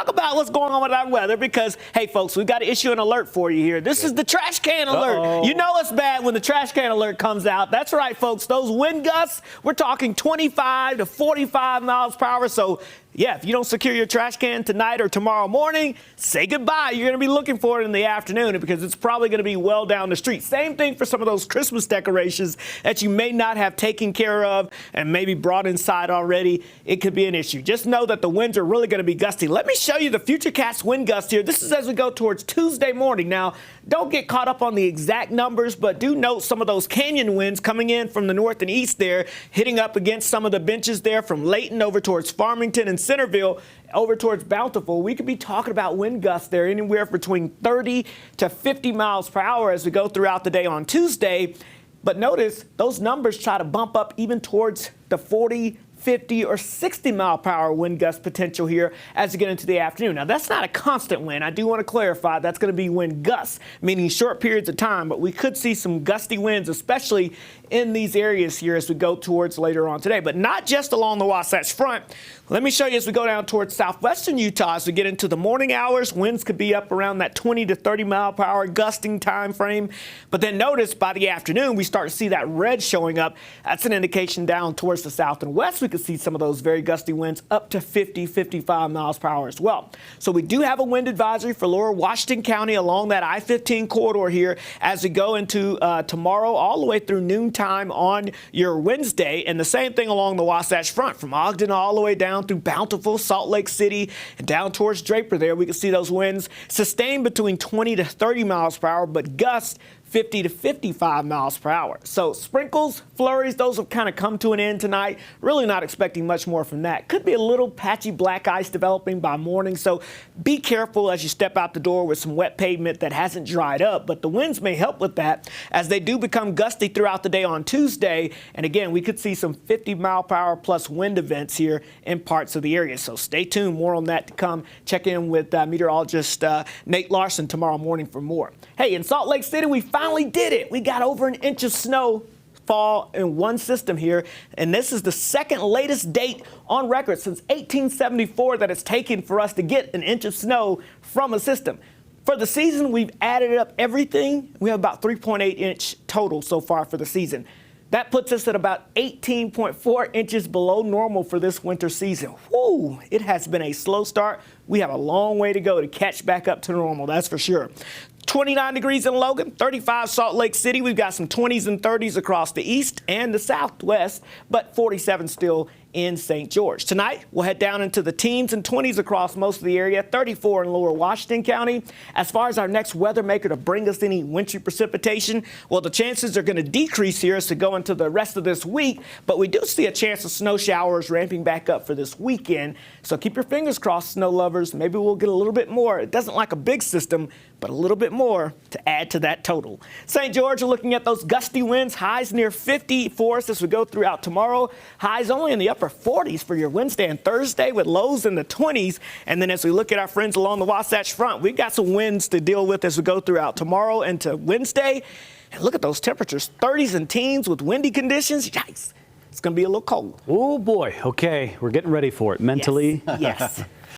talk about what's going on with our weather because, hey, folks, we've got to issue an alert for you here. This is the trash can alert. Uh-oh. You know it's bad when the trash can alert comes out. That's right, folks. Those wind gusts, we're talking 25 to 45 miles per hour. So, yeah, if you don't secure your trash can tonight or tomorrow morning, say goodbye. You're going to be looking for it in the afternoon because it's probably going to be well down the street. Same thing for some of those Christmas decorations that you may not have taken care of and maybe brought inside already. It could be an issue. Just know that the winds are really going to be gusty. Let me show you the Futurecast wind gust here. This is as we go towards Tuesday morning. Now, don't get caught up on the exact numbers, but do note some of those canyon winds coming in from the north and east there, hitting up against some of the benches there from Layton over towards Farmington and Centerville over towards Bountiful. We could be talking about wind gusts there anywhere between 30 to 50 miles per hour as we go throughout the day on Tuesday. But notice those numbers try to bump up even towards the 40, 50 or 60 mile per hour wind gust potential here as we get into the afternoon. Now, that's not a constant wind. I do want to clarify that's going to be wind gusts, meaning short periods of time, but we could see some gusty winds, especially in these areas here as we go towards later on today, but not just along the Wasatch Front. Let me show you as we go down towards southwestern Utah as we get into the morning hours. Winds could be up around that 20 to 30 mile per hour gusting time frame. But then notice by the afternoon, we start to see that red showing up. That's an indication down towards the south and west. We could see some of those very gusty winds up to 50, 55 miles per hour as well. So we do have a wind advisory for lower Washington County along that I-15 corridor here as we go into tomorrow all the way through noontime on your Wednesday. And the same thing along the Wasatch Front from Ogden all the way down through Bountiful, Salt Lake City, and down towards Draper there. We can see those winds sustained between 20 to 30 miles per hour, but gusts 50 to 55 miles per hour. So sprinkles, flurries, those have kind of come to an end tonight. Really not expecting much more from that. Could be a little patchy black ice developing by morning, so be careful as you step out the door with some wet pavement that hasn't dried up, but the winds may help with that as they do become gusty throughout the day on Tuesday. And again, we could see some 50 mile per hour plus wind events here in parts of the area. So stay tuned, more on that to come. Check in with meteorologist Nate Larson tomorrow morning for more. Hey, in Salt Lake City, we finally did it. We got over an inch of snow fall in one system here, and this is the second latest date on record since 1874 that it's taken for us to get an inch of snow from a system. For the season, we've added up everything. We have about 3.8 inch total so far for the season. That puts us at about 18.4 inches below normal for this winter season. Woo! It has been a slow start. We have a long way to go to catch back up to normal, that's for sure. 29 degrees in Logan, 35 Salt Lake City. We've got some 20s and 30s across the east and the southwest, but 47 still in St. George. Tonight, we'll head down into the teens and 20s across most of the area, 34 in lower Washington County. As far as our next weather maker to bring us any wintry precipitation, well, the chances are going to decrease here as we go into the rest of this week, but we do see a chance of snow showers ramping back up for this weekend. So keep your fingers crossed, snow lovers. Maybe we'll get a little bit more. It doesn't like a big system, but a little bit more to add to that total. St. George, are looking at those gusty winds, highs near 50 for us as we go throughout tomorrow. Highs only in the upper 40s for your Wednesday and Thursday with lows in the 20s. And then as we look at our friends along the Wasatch Front, we've got some winds to deal with as we go throughout tomorrow into Wednesday. And look at those temperatures, 30s and teens with windy conditions. Yikes. It's going to be a little cold. Oh, boy. Okay, we're getting ready for it mentally. Yes.